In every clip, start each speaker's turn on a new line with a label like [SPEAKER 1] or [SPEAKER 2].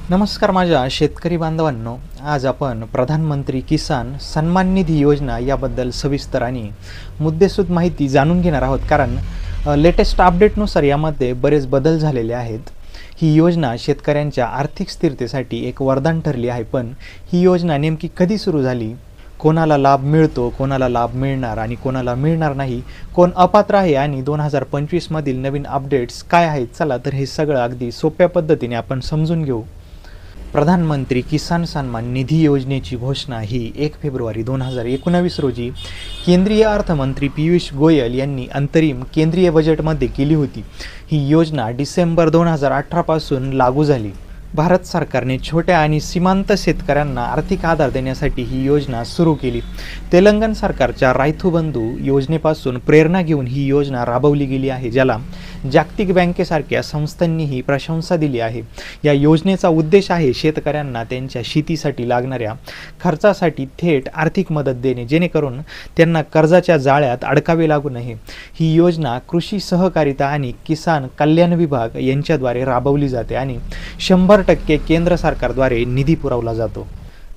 [SPEAKER 1] नमस्कार माझ्या शेतकरी बांधवांनो, आज आपण प्रधानमंत्री किसान सन्मान निधी योजना याबद्दल सविस्तर आणि मुद्देसूद माहिती जाणून घेणार आहोत. कारण लेटेस्ट अपडेटनुसार यामध्ये बरेच बदल झालेले आहेत. ही योजना शेतकऱ्यांच्या आर्थिक स्थिरतेसाठी एक वरदान ठरली आहे. पण ही योजना नेमकी कधी सुरू झाली, कोणाला लाभ मिळतो, कोणाला लाभ मिळणार आणि कोणाला मिळणार नाही, कोण अपात्र आहे आणि 2025 मधील नवीन अपडेट्स काय आहेत, चला तर हे सगळं अगदी सोप्या पद्धतीने आपण समजून घेऊ. प्रधानमंत्री किसान सन्मान निधी योजनेची घोषणा ही 1 फेब्रुवारी 2019 रोजी केंद्रीय अर्थमंत्री पियुष गोयल यांनी अंतरिम केंद्रीय बजेटमध्ये केली होती. ही योजना डिसेंबर 2018 पासून लागू झाली. भारत सरकारने छोट्या आणि सीमांत शेतकऱ्यांना आर्थिक आधार देण्यासाठी ही योजना सुरू केली. तेलंगण सरकारच्या रायतू बंधू योजनेपासून प्रेरणा घेऊन ही योजना राबवली गेली आहे, ज्याला जागतिक बँकेसारख्या संस्थांनीही प्रशंसा दिली आहे. या योजनेचा उद्देश आहे शेतकऱ्यांना त्यांच्या शेतीसाठी लागणाऱ्या खर्चासाठी थेट आर्थिक मदत देणे, जेणेकरून त्यांना कर्जाच्या जाळ्यात अडकावे लागू नये. ही योजना कृषी सहकारिता आणि किसान कल्याण विभाग यांच्याद्वारे राबवली जाते आणि 100% केंद्र सरकारद्वारे निधी पुरवला जातो.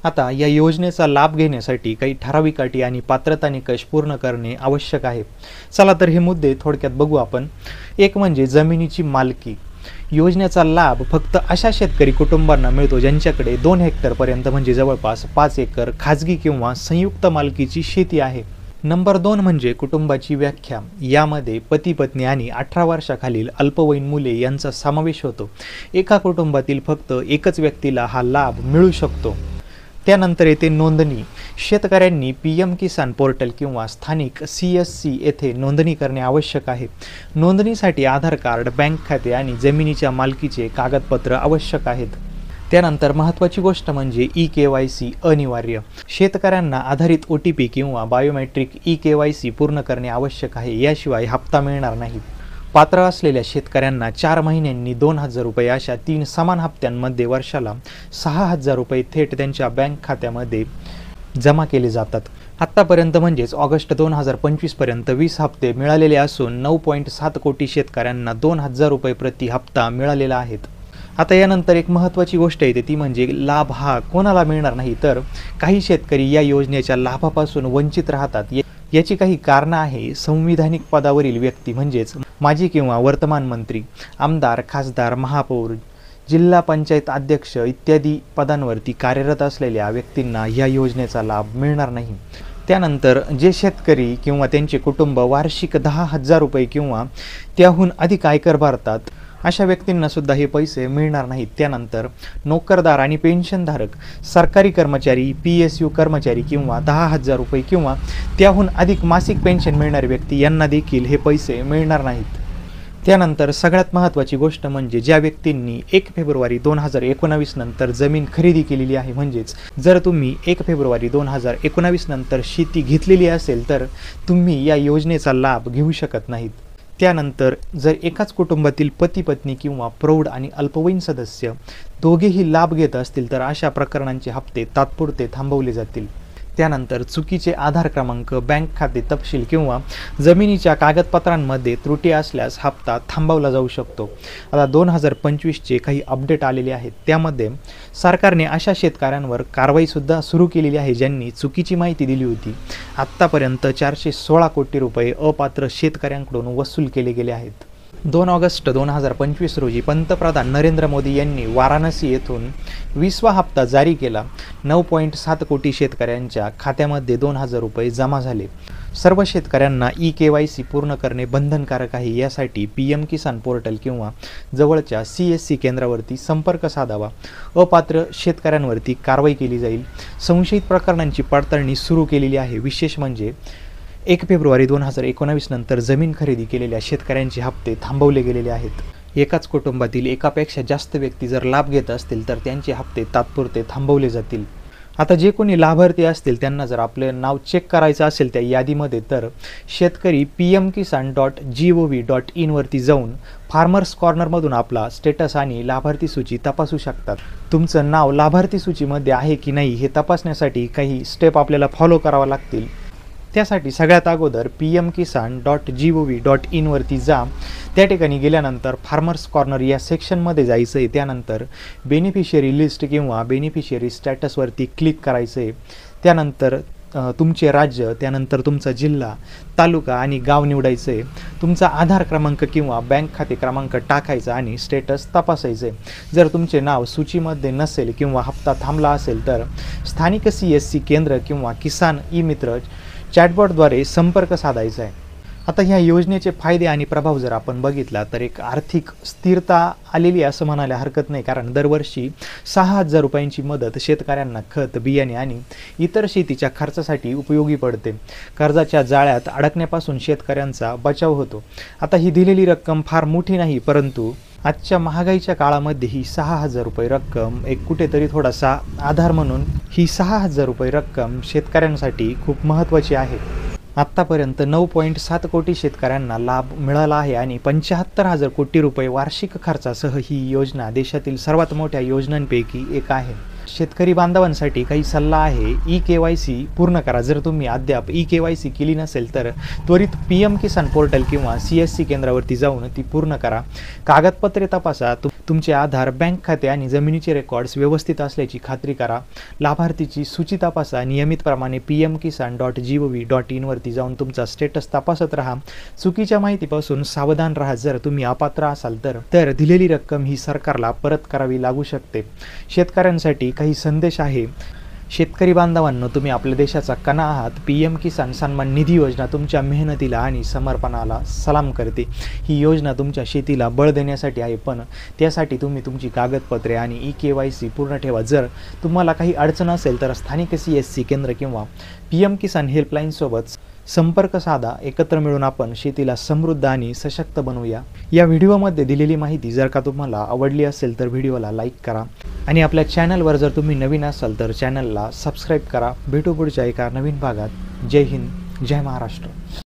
[SPEAKER 1] आता या योजनेचा लाभ घेण्यासाठी काही ठराविक अटी आणि पात्रता निकष पूर्ण करणे आवश्यक आहे. चला तर हे मुद्दे थोडक्यात बघू आपण. एक म्हणजे जमिनीची मालकी. योजनेचा लाभ फक्त अशा शेतकरी कुटुंबांना मिळतो ज्यांच्याकडे 2 हेक्टरपर्यंत म्हणजे जवळपास 5 एकर खाजगी किंवा संयुक्त मालकीची शेती आहे. नंबर 2 म्हणजे कुटुंबाची व्याख्या. यामध्ये पती पत्नी आणि 18 वर्षाखालील अल्पवयीन मुले यांचा समावेश होतो. एका कुटुंबातील फक्त एकच व्यक्तीला हा लाभ मिळू शकतो. त्यानंतर येथे नोंदणी. शेतकऱ्यांनी PM किसान पोर्टल किंवा स्थानिक CSC येथे नोंदणी करणे आवश्यक आहे. नोंदणीसाठी आधार कार्ड, बँक खाते आणि जमिनीच्या मालकीचे कागदपत्र आवश्यक आहेत. त्यानंतर महत्त्वाची गोष्ट म्हणजे eKYC अनिवार्य. शेतकऱ्यांना आधारित OTP किंवा बायोमेट्रिक eKYC पूर्ण करणे आवश्यक आहे. याशिवाय हप्ता मिळणार नाही. पात्र असलेल्या शेतकऱ्यांना 4 महिन्यांनी 2,000 रुपये अशा 3 समान हप्त्यांमध्ये वर्षाला 6,000 रुपये थेट त्यांच्या बँक खात्यामध्ये जमा केले जातात. आत्तापर्यंत म्हणजेच ऑगस्ट 2025 पर्यंत 20 हप्ते मिळालेले असून 9.7 कोटी शेतकऱ्यांना 2,000 रुपये प्रति हप्ता मिळालेला आहेत. आता यानंतर एक महत्त्वाची गोष्ट येते, ती म्हणजे लाभ हा कोणाला मिळणार नाही. तर काही शेतकरी या योजनेच्या लाभापासून वंचित राहतात. याची काही कारणं आहे. संविधानिक पदावरील व्यक्ती म्हणजेच माजी किंवा वर्तमान मंत्री, आमदार, खासदार, महापौर, जिल्हा पंचायत अध्यक्ष इत्यादी पदांवरती कार्यरत असलेल्या व्यक्तींना या योजनेचा लाभ मिळणार नाही. त्यानंतर जे शेतकरी किंवा त्यांचे कुटुंब वार्षिक 10,000 रुपये किंवा त्याहून अधिक आयकर भरतात, अशा व्यक्तींना सुद्धा हे पैसे मिळणार नाहीत. त्यानंतर नोकरदार आणि पेन्शनधारक, सरकारी कर्मचारी, PSU कर्मचारी किंवा 10,000 रुपये किंवा त्याहून अधिक मासिक पेन्शन मिळणारे व्यक्ती यांना देखील हे पैसे मिळणार नाहीत. त्यानंतर सगळ्यात महत्त्वाची गोष्ट म्हणजे ज्या व्यक्तींनी 1 फेब्रुवारी 2019 नंतर जमीन खरेदी केलेली आहे, म्हणजेच जर तुम्ही 1 फेब्रुवारी 2019 नंतर शेती घेतलेली असेल तर तुम्ही या योजनेचा लाभ घेऊ शकत नाहीत. त्यानंतर जर एकाच कुटुंबातील पती पत्नी किंवा प्रौढ आणि अल्पवयीन सदस्य दोघेही लाभ घेत असतील तर अशा प्रकरणांचे हप्ते तात्पुरते थांबवले जातील. त्यानंतर चुकीचे आधार क्रमांक, बँक खाते तपशील किंवा जमिनीच्या कागदपत्रांमध्ये त्रुटी असल्यास हप्ता थांबवला जाऊ शकतो. आता 2025चे काही अपडेट आलेले आहेत. त्यामध्ये सरकारने अशा शेतकऱ्यांवर कारवाईसुद्धा सुरू केलेली आहे ज्यांनी चुकीची माहिती दिली होती. आत्तापर्यंत 416 कोटी रुपये अपात्र शेतकऱ्यांकडून वसूल केले गेले आहेत. 2 ऑगस्ट 2025 रोजी पंतप्रधान नरेंद्र मोदी यांनी वाराणसी येथून 20वा हप्ता जारी केला. 9.7 कोटी शेतकऱ्यांच्या खात्यामध्ये 2,000 रुपये जमा झाले. सर्व शेतकऱ्यांना eKYC पूर्ण करणे बंधनकारक आहे. यासाठी PM किसान पोर्टल किंवा जवळच्या CSC केंद्रावरती संपर्क साधावा. अपात्र शेतकऱ्यांवरती कारवाई केली जाईल. संशयित प्रकरणांची पडताळणी सुरू केलेली आहे. विशेष म्हणजे 1 फेब्रुवारी 2019 नंतर जमीन खरेदी केलेल्या शेतकऱ्यांचे हप्ते थांबवले गेलेले आहेत. एकाच कुटुंबातील एकापेक्षा जास्त व्यक्ती जर लाभ घेत असतील तर त्यांचे हप्ते तात्पुरते थांबवले जातील. आता जे कोणी लाभार्थी असतील त्यांना जर आपले नाव चेक करायचं असेल त्या यादीमध्ये, तर शेतकरी pmkisan.gov.in वरती जाऊन फार्मर्स कॉर्नरमधून आपला स्टेटस आणि लाभार्थी सूची तपासू शकतात. तुमचं नाव लाभार्थी सूचीमध्ये आहे की नाही हे तपासण्यासाठी काही स्टेप आपल्याला फॉलो करावा लागतील. त्यासाठी सगळ्यात अगोदर pmkisan.gov.in वरती जा. त्या ठिकाणी गेल्यानंतर फार्मर्स कॉर्नर या सेक्शनमध्ये जायचं आहे. त्यानंतर बेनिफिशियरी लिस्ट किंवा बेनिफिशियरी स्टॅटसवरती क्लिक करायचं आहे. त्यानंतर तुमचे राज्य, त्यानंतर तुमचा जिल्हा, तालुका आणि गाव निवडायचं आहे. तुमचा आधार क्रमांक किंवा बँक खाते क्रमांक टाकायचा आणि स्टेटस तपासायचं आहे. जर तुमचे नाव सूचीमध्ये नसेल किंवा हप्ता थांबला असेल तर स्थानिक CSC केंद्र किंवा किसान ई-मित्र चॅटबॉटद्वारे संपर्क साधायचा आहे. आता ह्या योजनेचे फायदे आणि प्रभाव जर आपण बघितला तर एक आर्थिक स्थिरता आलेली असं म्हणायला हरकत नाही, कारण दरवर्षी 6,000 रुपयांची मदत शेतकऱ्यांना खत, बियाणे आणि इतर शेतीच्या खर्चासाठी उपयोगी पडते. कर्जाच्या जाळ्यात अडकण्यापासून शेतकऱ्यांचा बचाव होतो. आता ही दिलेली रक्कम फार मोठी नाही, परंतु आजच्या महागाईच्या काळामध्ये ही 6,000 रुपये रक्कम एक कुठेतरी थोडासा आधार म्हणून ही 6,000 रुपये रक्कम शेतकऱ्यांसाठी खूप महत्त्वाची आहे. आत्तापर्यंत 9.7 कोटी शेतकऱ्यांना लाभ मिळाला आहे आणि 75,000 कोटी रुपये वार्षिक खर्चासह ही योजना देशातील सर्वात मोठ्या योजनांपैकी एक आहे. शेतकरी बांधवांसाठी काही सल्ला आहे. e-KYC पूर्ण करा. जर तुम्ही अद्याप e-KYC केली नसेल तर त्वरित PM किसान पोर्टल किंवा CSC केंद्रावरती जाऊन ती पूर्ण करा. कागदपत्रे तपासा. तुमचे आधार, बँक खाते आणि जमिनीचे रेकॉर्ड्स व्यवस्थित असल्याची खात्री करा. लाभार्थीची सूची तपासा. नियमितप्रमाणे pmkisan.gov.in वरती जाऊन तुमचा स्टेटस तपासत राहा. चुकीच्या माहितीपासून सावधान राहा. जर तुम्ही अपात्र असाल तर दिलेली रक्कम ही सरकारला परत करावी लागू शकते. शेतकऱ्यांसाठी काही संदेश आहे. शेतकरी बांधवांनो, तुम्ही आपल्या देशाचा कणा आहात. PM किसान सन्मान निधी योजना तुमच्या मेहनतीला आणि समर्पणाला सलाम करते. ही योजना तुमच्या शेतीला बळ देण्यासाठी आहे, पण त्यासाठी तुम्ही तुमची कागदपत्रे आणि e-KYC पूर्ण ठेवा. जर तुम्हाला काही अडचण असेल तर स्थानिक CSC केंद्र किंवा PM किसान हेल्पलाईनसोबत संपर्क साधा. एकत्र मिळून आपण शेतीला समृद्ध आणि सशक्त बनवूया. या व्हिडिओमध्ये दिलेली माहिती जर का तुम्हाला आवडली असेल तर व्हिडिओला लाईक करा आणि आपल्या चॅनलवर जर तुम्ही नवीन असाल तर चॅनलला सबस्क्राईब करा. भेटू पुढच्या एका नवीन भागात. जय हिंद, जय महाराष्ट्र.